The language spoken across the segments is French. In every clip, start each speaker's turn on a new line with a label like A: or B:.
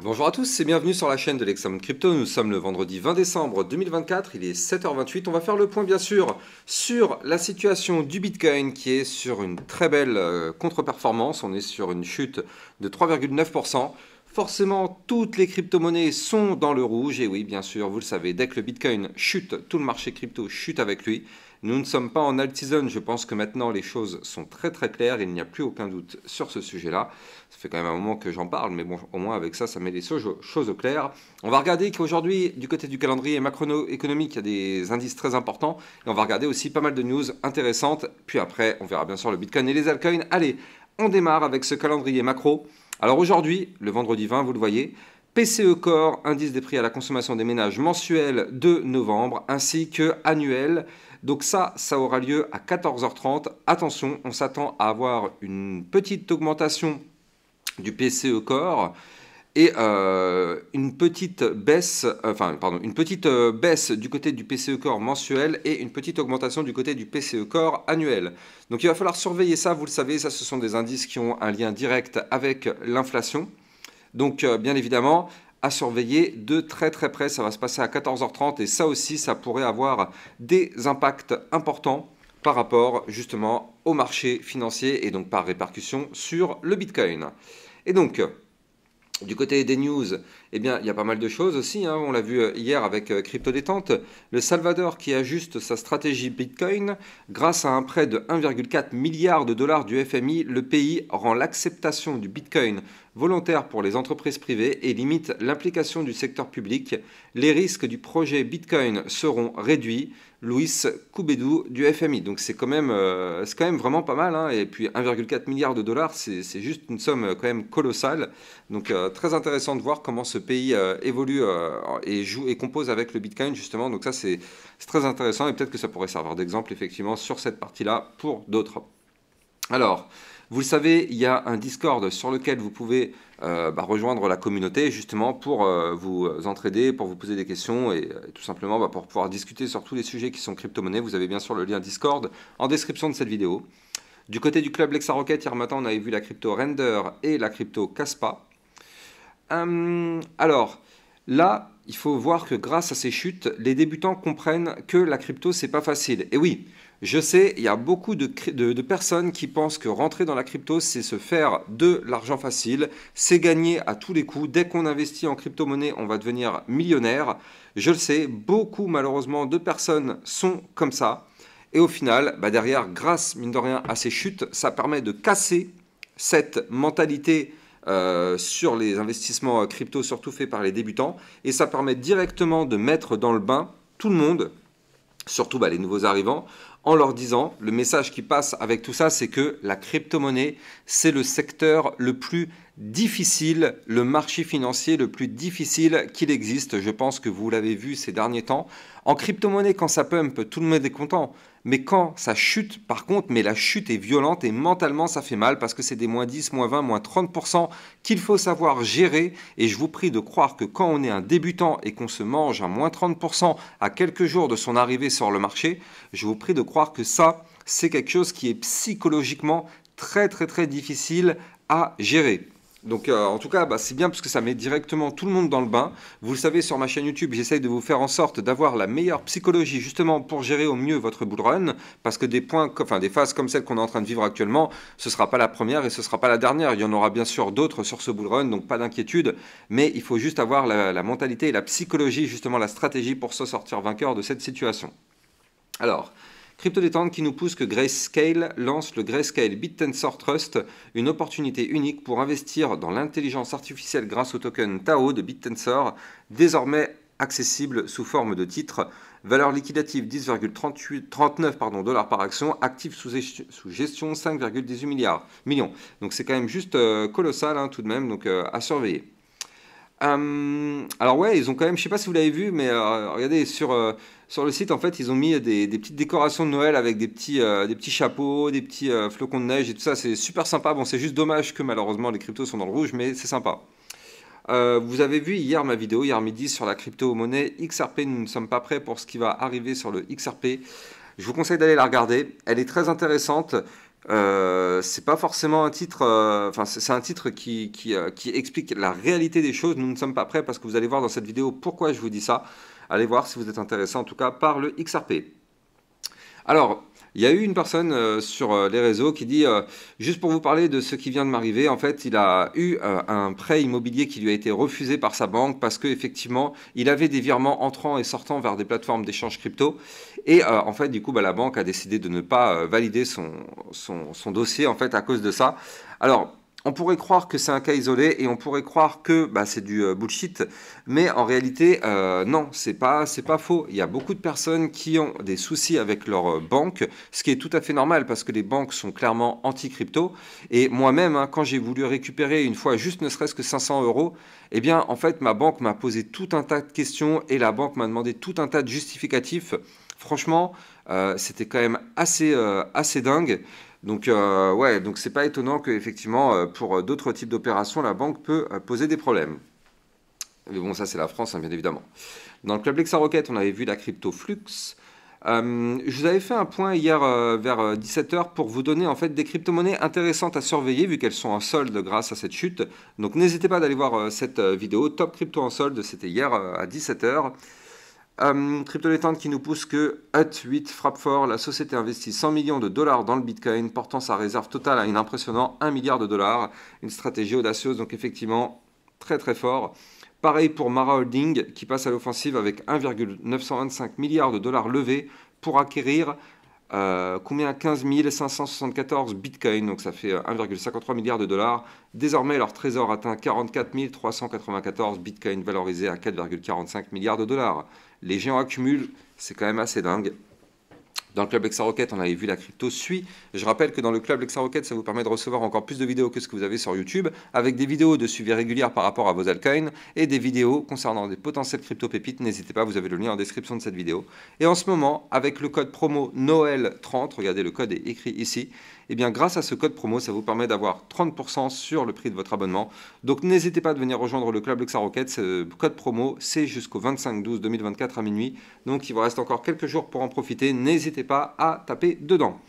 A: Bonjour à tous et bienvenue sur la chaîne de l'Examen Crypto. Nous sommes le vendredi 20 décembre 2024, il est 7h28. On va faire le point bien sûr sur la situation du Bitcoin qui est sur une très belle contre-performance. On est sur une chute de 3,9%. Forcément, toutes les crypto-monnaies sont dans le rouge. Et oui, bien sûr, vous le savez, dès que le Bitcoin chute, tout le marché crypto chute avec lui. Nous ne sommes pas en alt season, je pense que maintenant les choses sont très très claires, il n'y a plus aucun doute sur ce sujet-là. Ça fait quand même un moment que j'en parle, mais bon, au moins avec ça, ça met les choses au clair. On va regarder qu'aujourd'hui, du côté du calendrier macroéconomique, il y a des indices très importants. Et on va regarder aussi pas mal de news intéressantes. Puis après, on verra bien sûr le Bitcoin et les altcoins. Allez, on démarre avec ce calendrier macro. Alors aujourd'hui, le vendredi 20, vous le voyez, PCE Core, indice des prix à la consommation des ménages mensuel de novembre, ainsi que annuel. Donc ça aura lieu à 14h30. Attention, on s'attend à avoir une petite augmentation du PCE Core et une petite baisse, baisse du côté du PCE Core mensuel et une petite augmentation du côté du PCE Core annuel. Donc il va falloir surveiller ça, vous le savez, ça ce sont des indices qui ont un lien direct avec l'inflation. Donc bien évidemment, à surveiller de très très près, ça va se passer à 14h30 et ça aussi, ça pourrait avoir des impacts importants par rapport justement au marché financier et donc par répercussion sur le Bitcoin. Et donc, du côté des news, eh bien, il y a pas mal de choses aussi, hein. On l'a vu hier avec Crypto Détente. Le Salvador qui ajuste sa stratégie Bitcoin grâce à un prêt de 1,4 milliard de dollars du FMI. Le pays rend l'acceptation du Bitcoin volontaire pour les entreprises privées et limite l'implication du secteur public. Les risques du projet Bitcoin seront réduits. Luis Coubedou du FMI. Donc c'est quand même vraiment pas mal, hein. Et puis 1,4 milliard de dollars, c'est juste une somme quand même colossale. Donc très intéressant de voir comment ce pays évolue et joue et compose avec le Bitcoin justement. Donc ça c'est très intéressant et peut-être que ça pourrait servir d'exemple effectivement sur cette partie-là pour d'autres. Alors, vous le savez, il y a un Discord sur lequel vous pouvez rejoindre la communauté justement pour vous entraider, pour vous poser des questions et tout simplement pour pouvoir discuter sur tous les sujets qui sont crypto-monnaies. Vous avez bien sûr le lien Discord en description de cette vidéo. Du côté du club Lexa Rocket, hier matin, on avait vu la crypto Render et la crypto Kaspa. Alors, là, il faut voir que grâce à ces chutes, les débutants comprennent que la crypto, c'est pas facile. Et oui, je sais, il y a beaucoup de personnes qui pensent que rentrer dans la crypto, c'est se faire de l'argent facile, c'est gagner à tous les coups. Dès qu'on investit en crypto-monnaie, on va devenir millionnaire. Je le sais, beaucoup malheureusement de personnes sont comme ça. Et au final, derrière, grâce mine de rien à ces chutes, ça permet de casser cette mentalité sur les investissements crypto, surtout faits par les débutants. Et ça permet directement de mettre dans le bain tout le monde, surtout les nouveaux arrivants, en leur disant, le message qui passe avec tout ça, c'est que la crypto-monnaie, c'est le secteur le plus difficile, le marché financier le plus difficile qu'il existe. Je pense que vous l'avez vu ces derniers temps. En crypto-monnaie, quand ça pump, tout le monde est content. Mais quand ça chute, par contre, mais la chute est violente et mentalement ça fait mal parce que c'est des moins 10, moins 20, moins 30% qu'il faut savoir gérer. Et je vous prie de croire que quand on est un débutant et qu'on se mange un moins 30% à quelques jours de son arrivée sur le marché, je vous prie de croire que ça, c'est quelque chose qui est psychologiquement très très très difficile à gérer. Donc en tout cas, c'est bien parce que ça met directement tout le monde dans le bain. Vous le savez, sur ma chaîne YouTube, j'essaye de vous faire en sorte d'avoir la meilleure psychologie justement pour gérer au mieux votre bull run. Parce que des phases comme celle qu'on est en train de vivre actuellement, ce ne sera pas la première et ce ne sera pas la dernière. Il y en aura bien sûr d'autres sur ce bull run, donc pas d'inquiétude. Mais il faut juste avoir la mentalité et la psychologie, justement la stratégie pour se sortir vainqueur de cette situation. Alors, Crypto Détente qui nous pousse que Grayscale lance le Grayscale BitTensor Trust, une opportunité unique pour investir dans l'intelligence artificielle grâce au token Tao de BitTensor, désormais accessible sous forme de titre. Valeur liquidative 10,39 dollars par action, actif sous gestion 5,18 millions. Donc c'est quand même juste colossal hein, tout de même, donc à surveiller. Alors ouais, ils ont quand même, je sais pas si vous l'avez vu, mais regardez sur le site en fait, ils ont mis des petites décorations de Noël avec des petits chapeaux, des petits flocons de neige et tout ça. C'est super sympa. Bon, c'est juste dommage que malheureusement les cryptos sont dans le rouge, mais c'est sympa. Vous avez vu hier ma vidéo, hier midi, sur la crypto-monnaie XRP. Nous ne sommes pas prêts pour ce qui va arriver sur le XRP. Je vous conseille d'aller la regarder. Elle est très intéressante. C'est pas forcément un titre, enfin c'est un titre qui explique la réalité des choses. Nous ne sommes pas prêts parce que vous allez voir dans cette vidéo pourquoi je vous dis ça. Allez voir si vous êtes intéressé en tout cas par le XRP. Alors, il y a eu une personne sur les réseaux qui dit, juste pour vous parler de ce qui vient de m'arriver, en fait, il a eu un prêt immobilier qui lui a été refusé par sa banque parce qu'effectivement, il avait des virements entrants et sortants vers des plateformes d'échange crypto. Et en fait, du coup, bah, la banque a décidé de ne pas valider son dossier en fait à cause de ça. Alors, on pourrait croire que c'est un cas isolé et on pourrait croire que bah, c'est du bullshit, mais en réalité, non, c'est pas faux. Il y a beaucoup de personnes qui ont des soucis avec leur banque, ce qui est tout à fait normal parce que les banques sont clairement anti-crypto. Et moi-même, hein, quand j'ai voulu récupérer une fois juste ne serait-ce que 500 euros, eh bien, en fait, ma banque m'a posé tout un tas de questions et la banque m'a demandé tout un tas de justificatifs. Franchement, c'était quand même assez dingue. Donc ouais, donc c'est pas étonnant que effectivement pour d'autres types d'opérations, la banque peut poser des problèmes. Mais bon, ça c'est la France, hein, bien évidemment. Dans le club Lexa Rocket, on avait vu la crypto Flux. Je vous avais fait un point hier vers 17 h pour vous donner en fait des crypto-monnaies intéressantes à surveiller vu qu'elles sont en solde grâce à cette chute. Donc n'hésitez pas d'aller voir cette vidéo. Top crypto en solde, c'était hier à 17 h. Crypto détente qui nous pousse que Hut8 frappe fort. La société investit 100 millions de dollars dans le Bitcoin, portant sa réserve totale à un impressionnant 1 milliard de dollars. Une stratégie audacieuse, donc effectivement très très fort. Pareil pour Mara Holding qui passe à l'offensive avec 1,925 milliards de dollars levés pour acquérir combien 15 574 bitcoins, donc ça fait 1,53 milliard de dollars. Désormais, leur trésor atteint 44 394 bitcoins valorisés à 4,45 milliards de dollars. Les géants accumulent, c'est quand même assez dingue. Dans le club Lexa Rocket, on avait vu la crypto suit. Je rappelle que dans le club Lexa Rocket, ça vous permet de recevoir encore plus de vidéos que ce que vous avez sur YouTube, avec des vidéos de suivi régulières par rapport à vos altcoins et des vidéos concernant des potentielles crypto pépites. N'hésitez pas, vous avez le lien en description de cette vidéo. Et en ce moment, avec le code promo Noël30, regardez le code est écrit ici, et bien grâce à ce code promo, ça vous permet d'avoir 30% sur le prix de votre abonnement. Donc n'hésitez pas à venir rejoindre le club Lexa Rocket. Ce code promo, c'est jusqu'au 25/12/2024 à minuit. Donc il vous reste encore quelques jours pour en profiter. N'hésitez pas à taper dedans.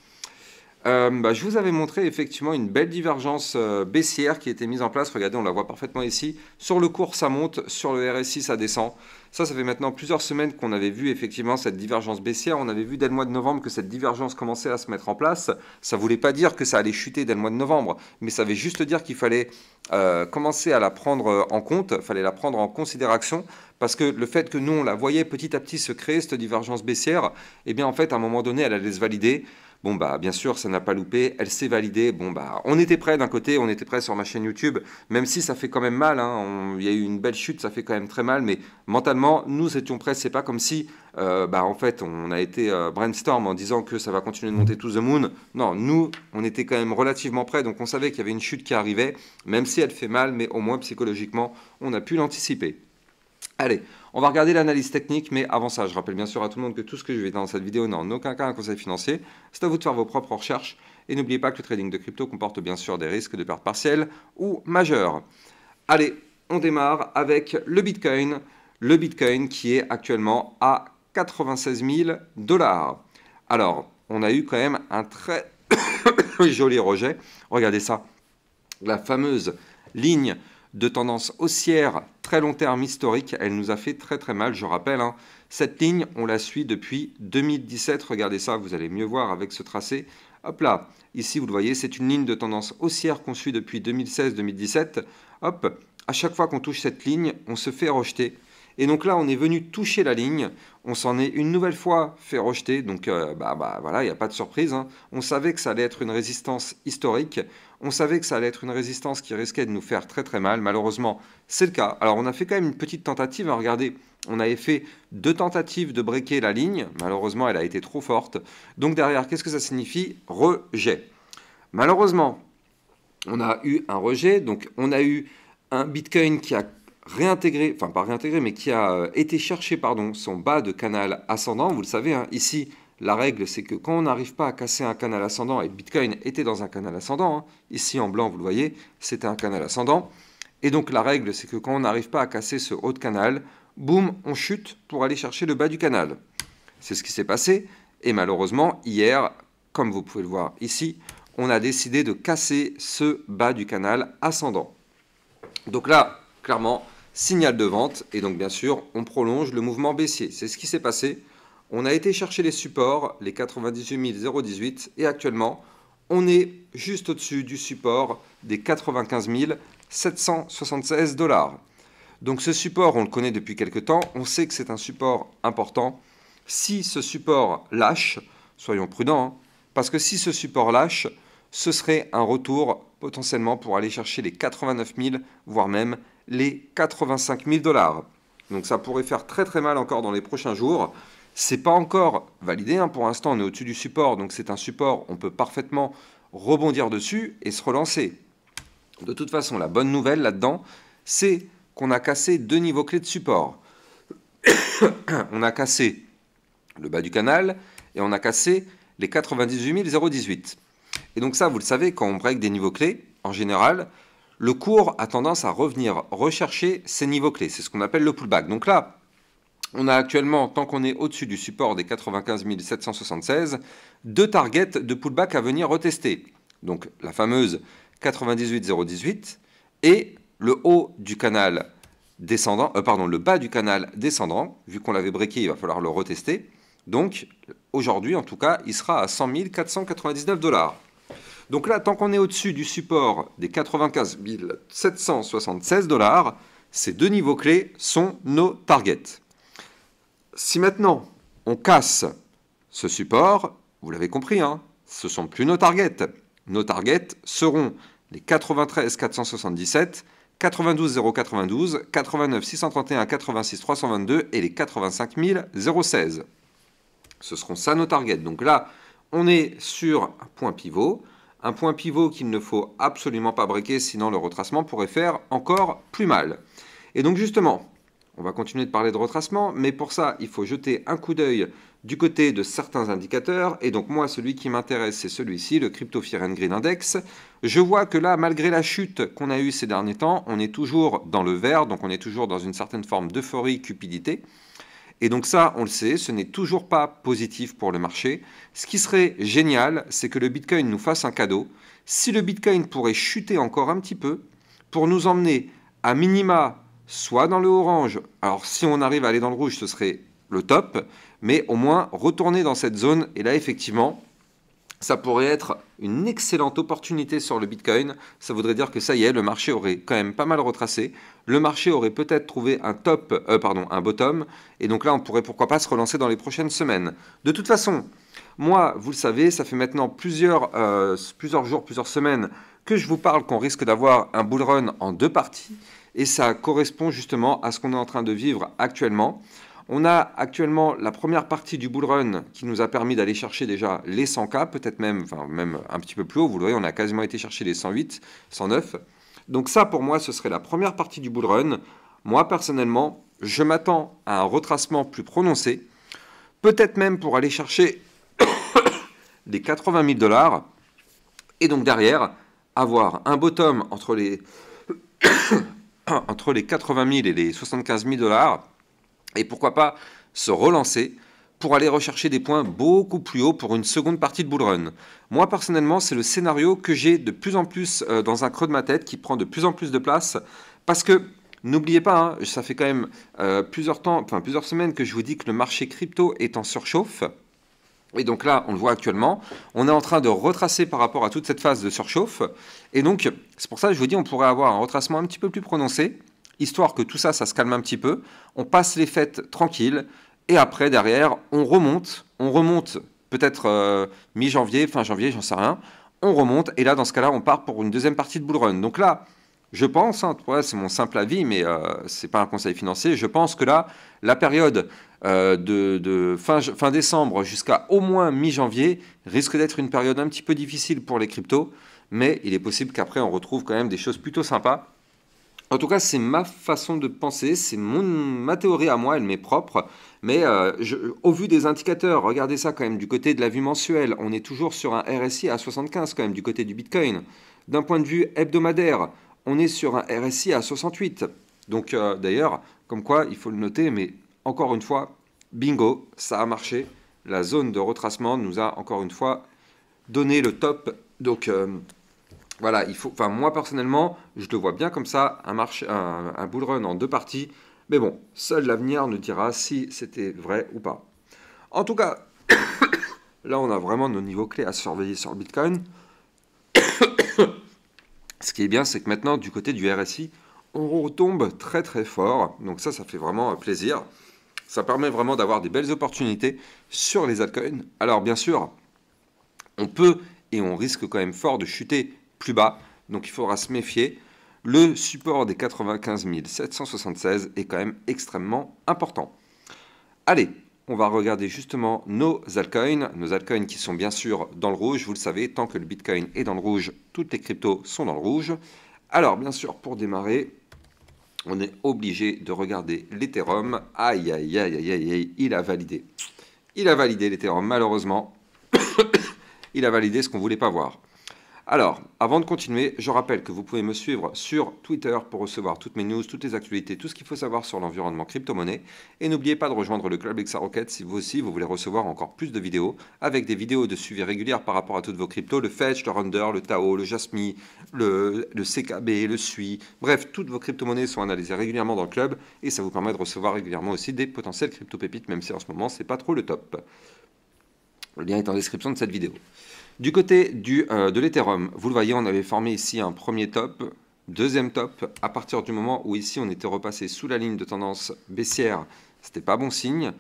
A: Je vous avais montré effectivement une belle divergence baissière qui était mise en place. Regardez, on la voit parfaitement ici. Sur le cours, ça monte. Sur le RSI, ça descend. Ça fait maintenant plusieurs semaines qu'on avait vu effectivement cette divergence baissière. On avait vu dès le mois de novembre que cette divergence commençait à se mettre en place. Ça ne voulait pas dire que ça allait chuter dès le mois de novembre, mais ça veut juste dire qu'il fallait commencer à la prendre en compte, il fallait la prendre en considération, parce que le fait que nous, on la voyait petit à petit se créer, cette divergence baissière, eh bien en fait, à un moment donné, elle allait se valider. Bon, bah, bien sûr, ça n'a pas loupé, elle s'est validée. Bon, bah, on était prêt d'un côté, on était prêt sur ma chaîne YouTube, même si ça fait quand même mal, hein, il y a eu une belle chute, ça fait quand même très mal, mais mentalement, nous étions prêts. C'est pas comme si, en fait, on a été brainstorm en disant que ça va continuer de monter to the moon. Non, nous, on était quand même relativement prêts, donc on savait qu'il y avait une chute qui arrivait, même si elle fait mal, mais au moins psychologiquement, on a pu l'anticiper. Allez, on va regarder l'analyse technique, mais avant ça, je rappelle bien sûr à tout le monde que tout ce que je vais dire dans cette vidéo n'est en aucun cas un conseil financier. C'est à vous de faire vos propres recherches. Et n'oubliez pas que le trading de crypto comporte bien sûr des risques de perte partielle ou majeure. Allez, on démarre avec le Bitcoin. Le Bitcoin qui est actuellement à 96 000 dollars. Alors, on a eu quand même un très joli rejet. Regardez ça. La fameuse ligne de tendance haussière très long terme historique, elle nous a fait très très mal, je rappelle. Hein. Cette ligne, on la suit depuis 2017. Regardez ça, vous allez mieux voir avec ce tracé. Hop là, ici vous le voyez, c'est une ligne de tendance haussière qu'on suit depuis 2016-2017. Hop, à chaque fois qu'on touche cette ligne, on se fait rejeter. Et donc là, on est venu toucher la ligne, on s'en est une nouvelle fois fait rejeter, donc voilà, il n'y a pas de surprise. Hein. On savait que ça allait être une résistance historique, on savait que ça allait être une résistance qui risquait de nous faire très très mal, malheureusement c'est le cas. Alors on a fait quand même une petite tentative, hein. Regardez, on avait fait 2 tentatives de breaker la ligne, malheureusement elle a été trop forte. Donc derrière, qu'est-ce que ça signifie? Rejet. Malheureusement, on a eu un rejet, donc on a eu un Bitcoin qui a réintégré, enfin pas réintégré, mais qui a été chercher son bas de canal ascendant. Vous le savez, hein, ici, la règle, c'est que quand on n'arrive pas à casser un canal ascendant, et Bitcoin était dans un canal ascendant, hein, ici en blanc, vous le voyez, c'était un canal ascendant. Et donc la règle, c'est que quand on n'arrive pas à casser ce haut de canal, boum, on chute pour aller chercher le bas du canal. C'est ce qui s'est passé. Et malheureusement, hier, comme vous pouvez le voir ici, on a décidé de casser ce bas du canal ascendant. Donc là, clairement, signal de vente, et donc bien sûr, on prolonge le mouvement baissier. C'est ce qui s'est passé. On a été chercher les supports, les 98 018, et actuellement, on est juste au-dessus du support des 95 776 $. Donc ce support, on le connaît depuis quelques temps, on sait que c'est un support important. Si ce support lâche, soyons prudents, hein, parce que si ce support lâche, ce serait un retour potentiellement pour aller chercher les 89 000, voire même les 85 000 $. Donc ça pourrait faire très très mal encore dans les prochains jours. C'est pas encore validé, hein, pour l'instant on est au-dessus du support, donc c'est un support, on peut parfaitement rebondir dessus et se relancer. De toute façon, la bonne nouvelle là-dedans, c'est qu'on a cassé deux niveaux clés de support. On a cassé le bas du canal et on a cassé les 98 018. Et donc ça, vous le savez, quand on break des niveaux clés, en général, le cours a tendance à revenir rechercher ces niveaux clés. C'est ce qu'on appelle le pullback. Donc là, on a actuellement, tant qu'on est au-dessus du support des 95 776, deux targets de pullback à venir retester. Donc la fameuse 98 018 et le haut du canal descendant, le bas du canal descendant. Vu qu'on l'avait breaké, il va falloir le retester. Donc aujourd'hui, en tout cas, il sera à 100 499 $. Donc là, tant qu'on est au-dessus du support des 95 776 $, ces deux niveaux clés sont nos targets. Si maintenant on casse ce support, vous l'avez compris, hein, ce ne sont plus nos targets. Nos targets seront les 93 477, 92 092, 89 631, 86 322 et les 85 016. Ce seront ça nos targets. Donc là, on est sur un point pivot qu'il ne faut absolument pas breaker, sinon le retracement pourrait faire encore plus mal. Et donc justement, on va continuer de parler de retracement, mais pour ça, il faut jeter un coup d'œil du côté de certains indicateurs. Et donc moi, celui qui m'intéresse, c'est celui-ci, le Crypto Fear and Greed Index. Je vois que là, malgré la chute qu'on a eue ces derniers temps, on est toujours dans le vert, donc on est toujours dans une certaine forme d'euphorie, cupidité. Et donc ça, on le sait, ce n'est toujours pas positif pour le marché. Ce qui serait génial, c'est que le Bitcoin nous fasse un cadeau. Si le Bitcoin pourrait chuter encore un petit peu, pour nous emmener à minima, soit dans le orange, alors si on arrive à aller dans le rouge, ce serait le top, mais au moins retourner dans cette zone, et là effectivement, ça pourrait être une excellente opportunité sur le Bitcoin. Ça voudrait dire que ça y est, le marché aurait quand même pas mal retracé. Le marché aurait peut-être trouvé un bottom. Et donc là, on pourrait pourquoi pas se relancer dans les prochaines semaines. De toute façon, moi, vous le savez, ça fait maintenant plusieurs jours, plusieurs semaines que je vous parle qu'on risque d'avoir un bull run en deux parties. Et ça correspond justement à ce qu'on est en train de vivre actuellement. On a actuellement la première partie du bull run qui nous a permis d'aller chercher déjà les 100K, peut-être même un petit peu plus haut. Vous le voyez, on a quasiment été chercher les 108, 109. Donc ça, pour moi, ce serait la première partie du bull run. Moi, personnellement, je m'attends à un retracement plus prononcé, peut-être même pour aller chercher les 80 000 $. Et donc derrière, avoir un bottom entre les, entre les 80 000 et les 75 000 $. Et pourquoi pas se relancer pour aller rechercher des points beaucoup plus hauts pour une seconde partie de bull run. Moi, personnellement, c'est le scénario que j'ai de plus en plus dans un creux de ma tête, qui prend de plus en plus de place, parce que, n'oubliez pas, hein, ça fait quand même plusieurs semaines que je vous dis que le marché crypto est en surchauffe. Et donc là, on le voit actuellement, on est en train de retracer par rapport à toute cette phase de surchauffe. Et donc, c'est pour ça que je vous dis, on pourrait avoir un retracement un petit peu plus prononcé, histoire que tout ça, ça se calme un petit peu. On passe les fêtes tranquilles. Et après, derrière, on remonte peut-être mi-janvier, fin janvier, j'en sais rien. On remonte. Et là, dans ce cas-là, on part pour une deuxième partie de bull run. Donc là, je pense, hein, c'est mon simple avis, mais ce n'est pas un conseil financier, je pense que là, la période de fin décembre jusqu'à au moins mi-janvier risque d'être une période un petit peu difficile pour les cryptos, mais il est possible qu'après, on retrouve quand même des choses plutôt sympas. En tout cas, c'est ma façon de penser, c'est ma théorie à moi, elle m'est propre. Mais au vu des indicateurs, regardez ça quand même du côté de la vue mensuelle, on est toujours sur un RSI à 75 quand même du côté du Bitcoin. D'un point de vue hebdomadaire, on est sur un RSI à 68. Donc d'ailleurs, comme quoi, il faut le noter, mais encore une fois, bingo, ça a marché. La zone de retracement nous a encore une fois donné le top Donc voilà, il faut, enfin moi personnellement, je le vois bien comme ça, un bull run en deux parties. Mais bon, seul l'avenir nous dira si c'était vrai ou pas. En tout cas, là on a vraiment nos niveaux clés à surveiller sur le Bitcoin. Ce qui est bien, c'est que maintenant, du côté du RSI, on retombe très très fort. Donc ça fait vraiment plaisir. Ça permet vraiment d'avoir des belles opportunités sur les altcoins. Alors bien sûr, on peut et on risque quand même fort de chuter plus bas. Donc il faudra se méfier. Le support des 95 776 est quand même extrêmement important. Allez, on va regarder justement nos altcoins qui sont bien sûr dans le rouge. Vous le savez, tant que le Bitcoin est dans le rouge, toutes les cryptos sont dans le rouge. Alors bien sûr, pour démarrer, on est obligé de regarder l'Ethereum. Aïe, aïe, aïe, aïe, aïe, aïe, il a validé. Il a validé l'Ethereum, malheureusement. Il a validé ce qu'on ne voulait pas voir. Alors, avant de continuer, je rappelle que vous pouvez me suivre sur Twitter pour recevoir toutes mes news, toutes les actualités, tout ce qu'il faut savoir sur l'environnement crypto-monnaie. Et n'oubliez pas de rejoindre le Club XRocket si vous aussi vous voulez recevoir encore plus de vidéos, avec des vidéos de suivi régulières par rapport à toutes vos cryptos, le Fetch, le Render, le Tao, le Jasmy, le CKB, le SUI. Bref, toutes vos crypto-monnaies sont analysées régulièrement dans le club et ça vous permet de recevoir régulièrement aussi des potentiels crypto-pépites, même si en ce moment, c'est pas trop le top. Le lien est en description de cette vidéo. Du côté de l'Ethereum, vous le voyez, on avait formé ici un premier top, deuxième top. À partir du moment où ici on était repassé sous la ligne de tendance baissière, c'était pas bon signe.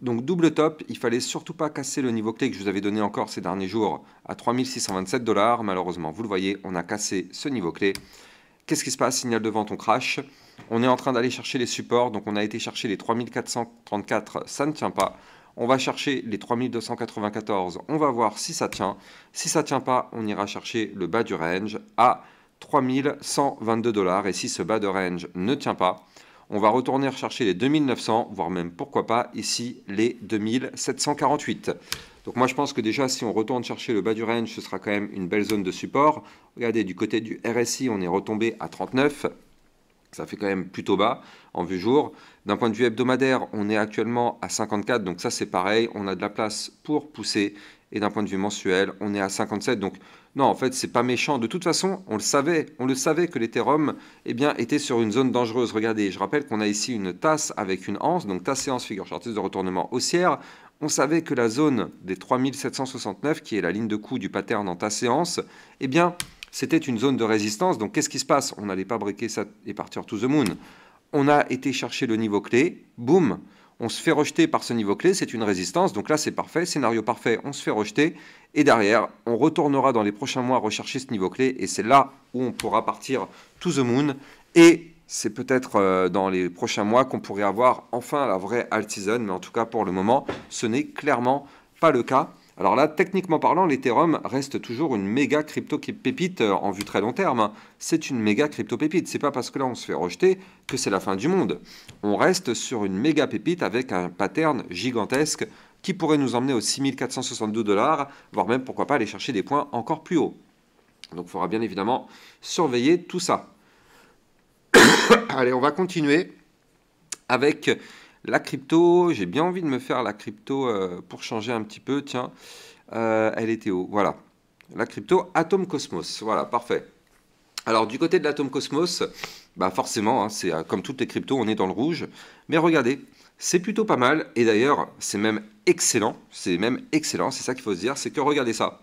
A: Donc double top, il fallait surtout pas casser le niveau clé que je vous avais donné encore ces derniers jours à 3627 $. Malheureusement, vous le voyez, on a cassé ce niveau clé. Qu'est-ce qui se passe? Signal de vente, on crash. On est en train d'aller chercher les supports, donc on a été chercher les 3434, ça ne tient pas. On va chercher les 3294, on va voir si ça tient. Si ça ne tient pas, on ira chercher le bas du range à 3122 $. Et si ce bas de range ne tient pas, on va retourner chercher les 2900, voire même pourquoi pas ici les 2748. Donc moi je pense que déjà si on retourne chercher le bas du range, ce sera quand même une belle zone de support. Regardez, du côté du RSI, on est retombé à 39. Ça fait quand même plutôt bas en vue jour. D'un point de vue hebdomadaire, on est actuellement à 54, donc ça c'est pareil, on a de la place pour pousser. Et d'un point de vue mensuel, on est à 57. Donc non, en fait, c'est pas méchant. De toute façon, on le savait que l'Ethereum était sur une zone dangereuse. Regardez, je rappelle qu'on a ici une tasse avec une anse, donc tasse et anse figure chartiste de retournement haussière. On savait que la zone des 3769, qui est la ligne de coup du pattern en tasse et anse, c'était une zone de résistance. Donc qu'est-ce qui se passe? On n'allait pas breaker ça et partir to the moon. On a été chercher le niveau clé, boum, on se fait rejeter par ce niveau clé, c'est une résistance, donc là c'est parfait, scénario parfait, on se fait rejeter, et derrière, on retournera dans les prochains mois rechercher ce niveau clé, et c'est là où on pourra partir to the moon, et c'est peut-être dans les prochains mois qu'on pourrait avoir enfin la vraie alt season, mais en tout cas pour le moment, ce n'est clairement pas le cas. Alors là, techniquement parlant, l'Ethereum reste toujours une méga crypto-pépite en vue très long terme. Hein. C'est une méga crypto-pépite. C'est pas parce que là on se fait rejeter que c'est la fin du monde. On reste sur une méga pépite avec un pattern gigantesque qui pourrait nous emmener aux 6462 $, voire même pourquoi pas aller chercher des points encore plus hauts. Donc il faudra bien évidemment surveiller tout ça. Allez, on va continuer avec la crypto. J'ai bien envie de me faire la crypto pour changer un petit peu. Tiens, elle était où? Voilà. La crypto Atom Cosmos. Voilà, parfait. Alors, du côté de l'Atom Cosmos, bah forcément, hein, c'est comme toutes les cryptos, on est dans le rouge. Mais regardez, c'est plutôt pas mal. Et d'ailleurs, c'est même excellent. C'est même excellent. C'est ça qu'il faut se dire. C'est que regardez ça.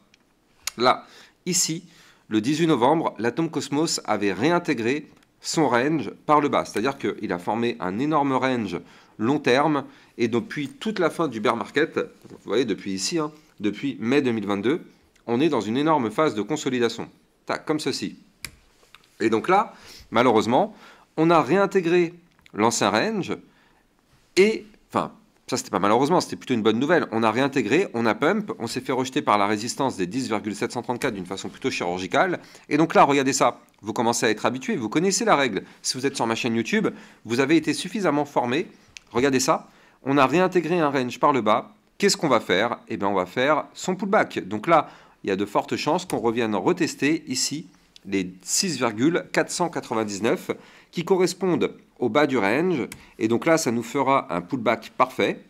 A: Là, ici, le 18 novembre, l'Atom Cosmos avait réintégré son range par le bas. C'est-à-dire qu'il a formé un énorme range long terme, et depuis toute la fin du bear market, vous voyez depuis ici, hein, depuis mai 2022, on est dans une énorme phase de consolidation, tac, comme ceci. Et donc là, malheureusement, on a réintégré l'ancien range, et, enfin, ça c'était pas malheureusement, c'était plutôt une bonne nouvelle, on a réintégré, on a pump, on s'est fait rejeter par la résistance des 10,734 d'une façon plutôt chirurgicale, et donc là, regardez ça, vous commencez à être habitué, vous connaissez la règle, si vous êtes sur ma chaîne YouTube, vous avez été suffisamment formé. Regardez ça, on a réintégré un range par le bas. Qu'est-ce qu'on va faire? Eh bien, on va faire son pullback. Donc là, il y a de fortes chances qu'on revienne retester ici les 6,499 qui correspondent au bas du range. Et donc là, ça nous fera un pullback parfait.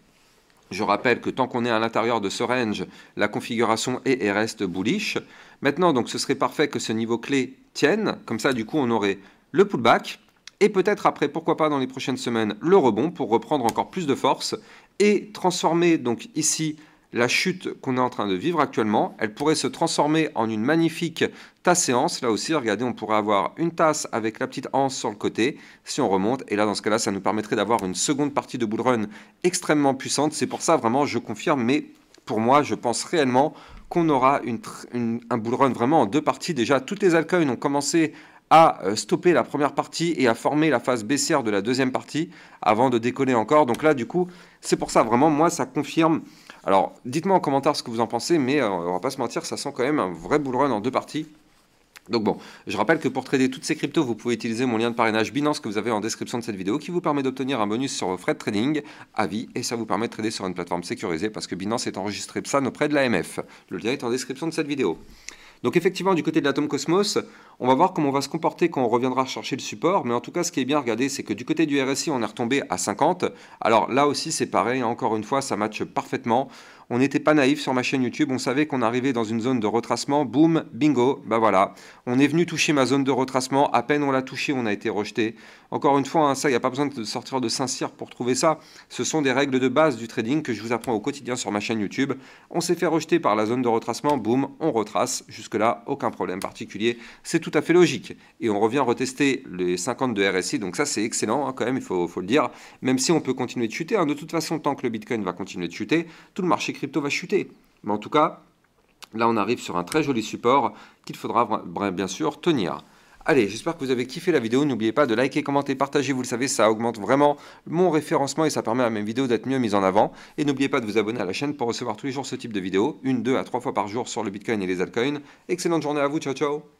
A: Je rappelle que tant qu'on est à l'intérieur de ce range, la configuration est et reste bullish. Maintenant, donc, ce serait parfait que ce niveau clé tienne. Comme ça, du coup, on aurait le pullback. Et peut-être après, pourquoi pas dans les prochaines semaines, le rebond pour reprendre encore plus de force et transformer donc ici la chute qu'on est en train de vivre actuellement. Elle pourrait se transformer en une magnifique tasse séance. Là aussi, regardez, on pourrait avoir une tasse avec la petite anse sur le côté si on remonte. Et là, dans ce cas-là, ça nous permettrait d'avoir une seconde partie de bull run extrêmement puissante. C'est pour ça, vraiment, je confirme, mais pour moi, je pense réellement qu'on aura un bull run vraiment en deux parties. Déjà, toutes les altcoins ont commencé à stopper la première partie et à former la phase baissière de la deuxième partie avant de décoller encore. Donc là, du coup, c'est pour ça, vraiment, moi, ça confirme. Alors, dites-moi en commentaire ce que vous en pensez, mais on va pas se mentir, ça sent quand même un vrai bull run en deux parties. Donc bon, je rappelle que pour trader toutes ces cryptos, vous pouvez utiliser mon lien de parrainage Binance que vous avez en description de cette vidéo qui vous permet d'obtenir un bonus sur vos frais de trading à vie et ça vous permet de trader sur une plateforme sécurisée parce que Binance est enregistré PSAN auprès de l'AMF. Le lien est en description de cette vidéo. Donc effectivement, du côté de l'Atom Cosmos, on va voir comment on va se comporter quand on reviendra chercher le support. Mais en tout cas, ce qui est bien, regardez, c'est que du côté du RSI, on est retombé à 50. Alors là aussi, c'est pareil, hein, encore une fois, ça matche parfaitement. On n'était pas naïf sur ma chaîne YouTube, on savait qu'on arrivait dans une zone de retracement, boum, bingo, bah voilà. On est venu toucher ma zone de retracement, à peine on l'a touché, on a été rejeté. Encore une fois, hein, ça, il n'y a pas besoin de sortir de Saint-Cyr pour trouver ça. Ce sont des règles de base du trading que je vous apprends au quotidien sur ma chaîne YouTube. On s'est fait rejeter par la zone de retracement, boum, on retrace. Jusque-là, aucun problème particulier. C'est tout à fait logique. Et on revient retester les 50 de RSI, donc ça c'est excellent hein, quand même, il faut le dire. Même si on peut continuer de chuter, hein, de toute façon, tant que le Bitcoin va continuer de chuter, tout le marché crypto va chuter. Mais en tout cas, là on arrive sur un très joli support qu'il faudra bien sûr tenir. Allez, j'espère que vous avez kiffé la vidéo. N'oubliez pas de liker, commenter, partager. Vous le savez, ça augmente vraiment mon référencement et ça permet à mes vidéos d'être mieux mises en avant. Et n'oubliez pas de vous abonner à la chaîne pour recevoir tous les jours ce type de vidéos, 1, 2 à 3 fois par jour sur le Bitcoin et les altcoins. Excellente journée à vous, ciao ciao.